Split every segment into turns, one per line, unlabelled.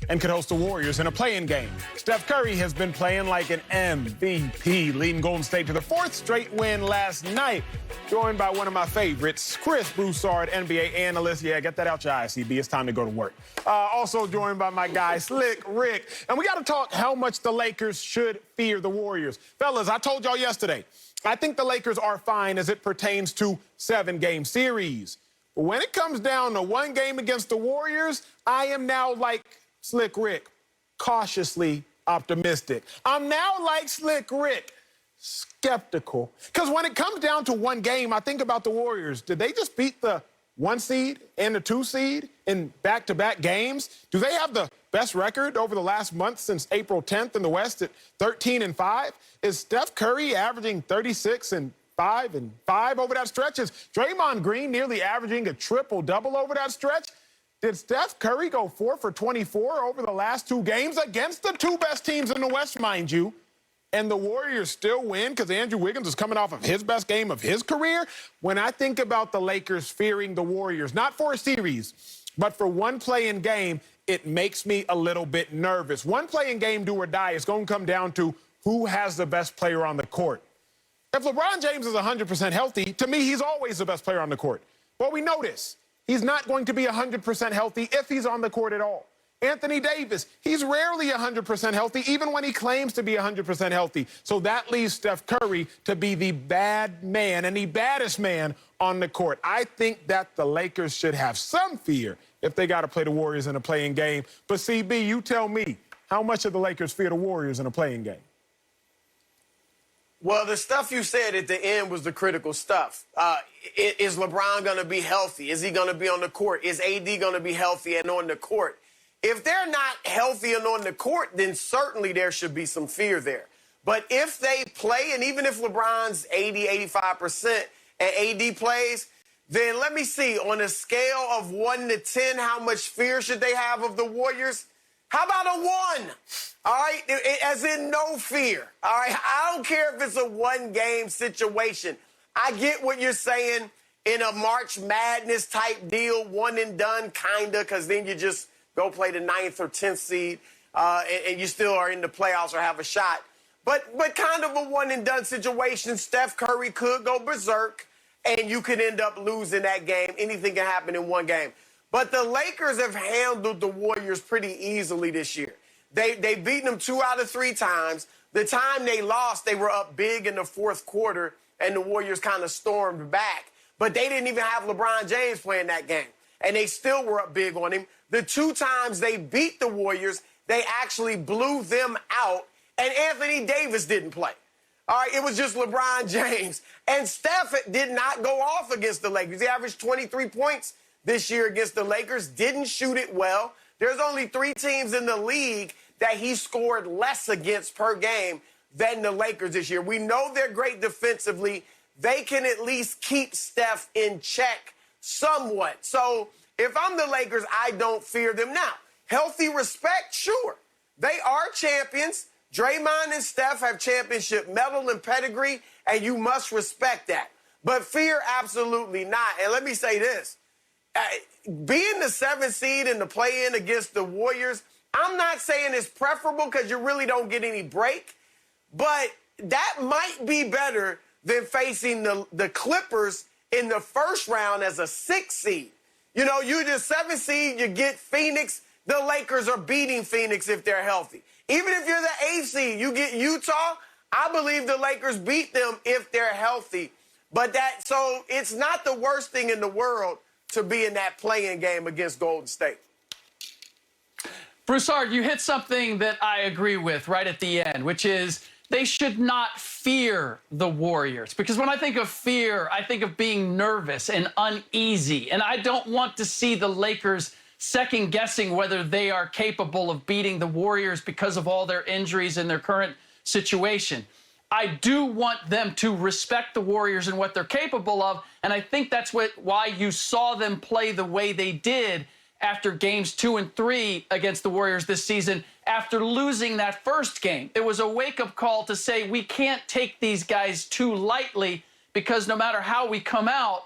and could host the Warriors in a play-in game. Steph Curry has been playing like an MVP, leading Golden State to the 4th straight win last night. Joined by one of my favorites, Ric Bucher, NBA analyst. Yeah, get that out your eyes, CB. It's time to go to work. Also joined by my guy, Slick Rick. And we got to talk how much the Lakers should fear the Warriors. Fellas, I told y'all yesterday, I think the Lakers are fine as it pertains to 7-game series. But when it comes down to one game against the Warriors, I am now like Slick Rick, cautiously optimistic. I'm now like Slick Rick, skeptical. Because when it comes down to one game, I think about the Warriors. Did they just beat the 1 seed and the 2 seed in back-to-back games? Do they have the best record over the last month since April 10th in the West at 13-5? Is Steph Curry averaging 36-5 over that stretch? Is Draymond Green nearly averaging a triple-double over that stretch? Did Steph Curry go 4 for 24 over the last 2 games against the 2 best teams in the West, mind you? And the Warriors still win because Andrew Wiggins is coming off of his best game of his career? When I think about the Lakers fearing the Warriors, not for a series, but for one play-in game, it makes me a little bit nervous. One play-in game, do or die, is going to come down to who has the best player on the court. If LeBron James is 100% healthy, to me, he's always the best player on the court. But we know this. He's not going to be 100% healthy if he's on the court at all. Anthony Davis, he's rarely 100% healthy, even when he claims to be 100% healthy. So that leaves Steph Curry to be the bad man and the baddest man on the court. I think that the Lakers should have some fear if they got to play the Warriors in a play-in game. But, CB, you tell me, how much of the Lakers fear the Warriors in a play-in game?
Well, the stuff you said at the end was the critical stuff. Is LeBron going to be healthy? Is he going to be on the court? Is AD going to be healthy and on the court? If they're not healthy and on the court, then certainly there should be some fear there. But if they play, and even if LeBron's 80, 85% and AD plays, then let me see, on a scale of 1 to 10, how much fear should they have of the Warriors? How about a 1? All right, as in no fear. All right, I don't care if it's a one-game situation. I get what you're saying in a March Madness type deal, one and done, kind of, because then you just go play the 9th or 10th seed, and you still are in the playoffs or have a shot. But kind of a one-and-done situation. Steph Curry could go berserk, and you could end up losing that game. Anything can happen in one game. But the Lakers have handled the Warriors pretty easily this year. They've beaten them 2 out of 3 times. The time they lost, they were up big in the 4th quarter, and the Warriors kind of stormed back. But they didn't even have LeBron James playing that game, and they still were up big on him. The 2 times they beat the Warriors, they actually blew them out, and Anthony Davis didn't play. All right, it was just LeBron James. And Steph did not go off against the Lakers. He averaged 23 points this year against the Lakers, didn't shoot it well. There's only 3 teams in the league that he scored less against per game than the Lakers this year. We know they're great defensively. They can at least keep Steph in check somewhat. So if I'm the Lakers, I don't fear them. Now, healthy respect, sure. They are champions. Draymond and Steph have championship medal and pedigree, and you must respect that. But fear, absolutely not. And let me say this. Being the 7th seed in the play-in against the Warriors, I'm not saying it's preferable because you really don't get any break, but that might be better than facing the Clippers in the 1st round as a 6th seed. You know, you're the 7th seed, you get Phoenix. The Lakers are beating Phoenix if they're healthy. Even if you're the 8th seed, you get Utah. I believe the Lakers beat them if they're healthy. So it's not the worst thing in the world to be in that play-in game against Golden State.
Broussard, you hit something that I agree with right at the end, which is they should not fear the Warriors. Because when I think of fear, I think of being nervous and uneasy. And I don't want to see the Lakers second-guessing whether they are capable of beating the Warriors because of all their injuries and their current situation. I do want them to respect the Warriors and what they're capable of, and I think that's why you saw them play the way they did after games 2 and 3 against the Warriors this season after losing that first game. It was a wake-up call to say we can't take these guys too lightly because no matter how we come out,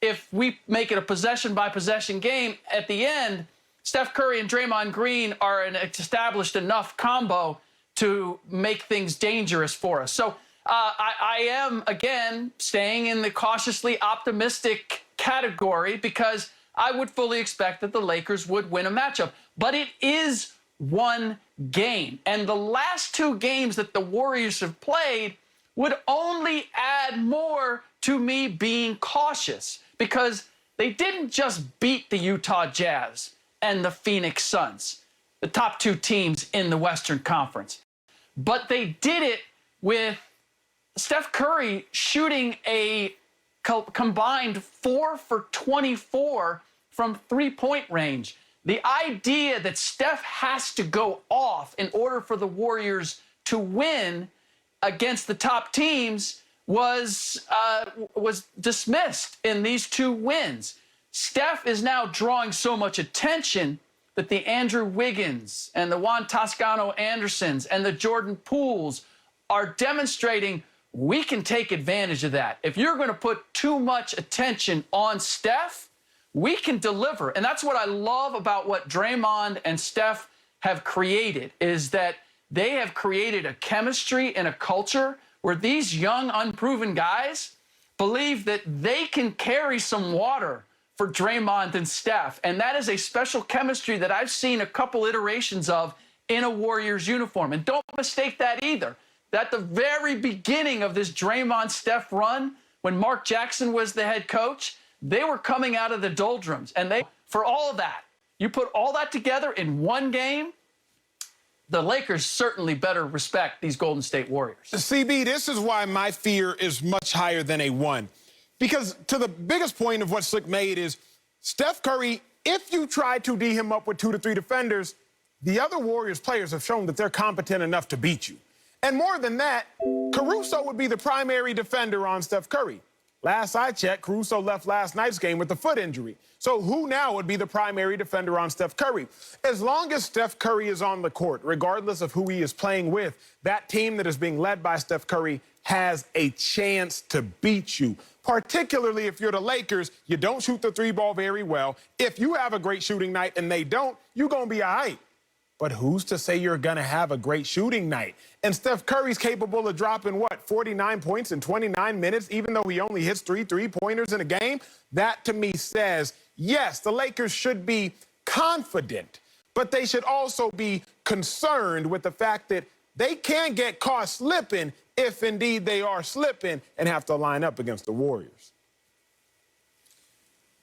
if we make it a possession-by-possession game at the end, Steph Curry and Draymond Green are an established enough combo to make things dangerous for us. So I am, again, staying in the cautiously optimistic category because I would fully expect that the Lakers would win a matchup. But it is one game. And the last two games that the Warriors have played would only add more to me being cautious because they didn't just beat the Utah Jazz and the Phoenix Suns, the top two teams in the Western Conference, but they did it with Steph Curry shooting a combined 4 for 24 from three-point range. The idea that Steph has to go off in order for the Warriors to win against the top teams was dismissed in these two wins. Steph is now drawing so much attention that the Andrew Wiggins and the Juan Toscano Andersons and the Jordan Pooles are demonstrating we can take advantage of that. If you're going to put too much attention on Steph, we can deliver. And that's what I love about what Draymond and Steph have created, is that they have created a chemistry and a culture where these young, unproven guys believe that they can carry some water for Draymond and Steph. And that is a special chemistry that I've seen a couple iterations of in a Warriors uniform. And don't mistake that either. At the very beginning of this Draymond-Steph run, when Mark Jackson was the head coach, they were coming out of the doldrums. And for all of that, you put all that together in one game, the Lakers certainly better respect these Golden State Warriors.
CB, this is why my fear is much higher than a 1. Because to the biggest point of what Slick made is Steph Curry, if you try to D him up with 2 to 3 defenders, the other Warriors players have shown that they're competent enough to beat you. And more than that, Caruso would be the primary defender on Steph Curry. Last I checked, Caruso left last night's game with a foot injury. So who now would be the primary defender on Steph Curry? As long as Steph Curry is on the court, regardless of who he is playing with, that team that is being led by Steph Curry has a chance to beat you. Particularly if you're the Lakers, you don't shoot the 3-ball very well. If you have a great shooting night and they don't, you're going to be all right. But who's to say you're going to have a great shooting night? And Steph Curry's capable of dropping, 49 points in 29 minutes, even though he only hits 3 3-pointers in a game? That, to me, says, yes, the Lakers should be confident, but they should also be concerned with the fact that they can get caught slipping if, indeed, they are slipping and have to line up against the Warriors.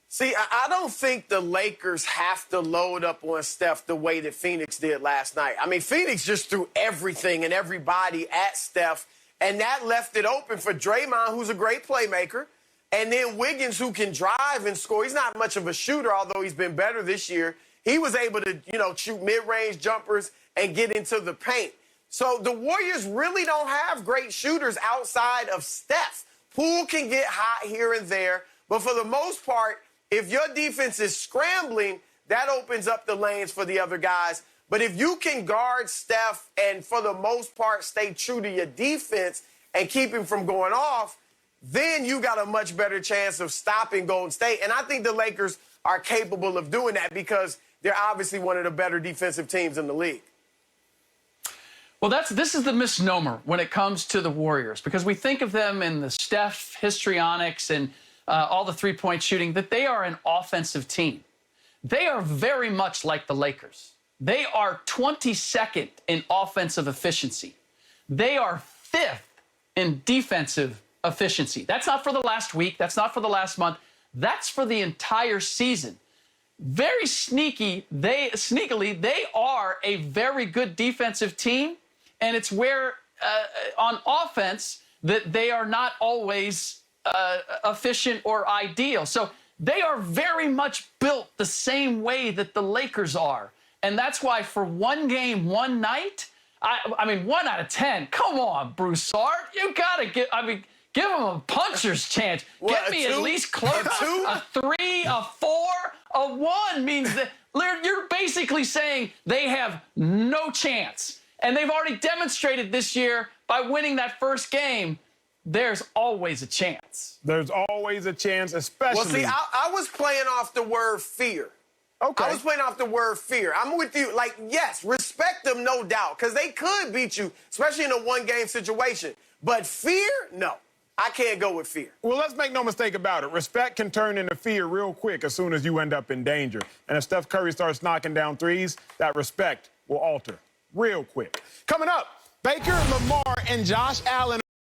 See, I don't think the Lakers have to load up on Steph the way that Phoenix did last night. I mean, Phoenix just threw everything and everybody at Steph, and that left it open for Draymond, who's a great playmaker, and then Wiggins, who can drive and score. He's not much of a shooter, although he's been better this year. He was able to, shoot mid-range jumpers and get into the paint. So the Warriors really don't have great shooters outside of Steph. Poole can get hot here and there, but for the most part, if your defense is scrambling, that opens up the lanes for the other guys. But if you can guard Steph and, for the most part, stay true to your defense and keep him from going off, then you got a much better chance of stopping Golden State. And I think the Lakers are capable of doing that because they're obviously one of the better defensive teams in the league.
Well, this is the misnomer when it comes to the Warriors, because we think of them in the Steph histrionics and all the three-point shooting, that they are an offensive team. They are very much like the Lakers. They are 22nd in offensive efficiency. They are 5th in defensive efficiency. That's not for the last week. That's not for the last month. That's for the entire season. Very sneakily, they are a very good defensive team, and it's where on offense that they are not always efficient or ideal. So they are very much built the same way that the Lakers are. And that's why for one game, one night, I mean, 1 out of 10. Come on, Broussard. You got to give them a puncher's chance. Get me at least close. A 3, a 4, a 1 means that you're basically saying they have no chance. And they've already demonstrated this year by winning that first game. There's always a chance.
There's always a chance, especially.
Well, see, I was playing off the word fear.
Okay.
I was playing off the word fear. I'm with you. Like, yes, respect them, no doubt, because they could beat you, especially in a one-game situation. But fear, no. I can't go with fear.
Well, let's make no mistake about it. Respect can turn into fear real quick as soon as you end up in danger. And if Steph Curry starts knocking down threes, that respect will alter real quick. Coming up, Baker, Lamar, and Josh Allen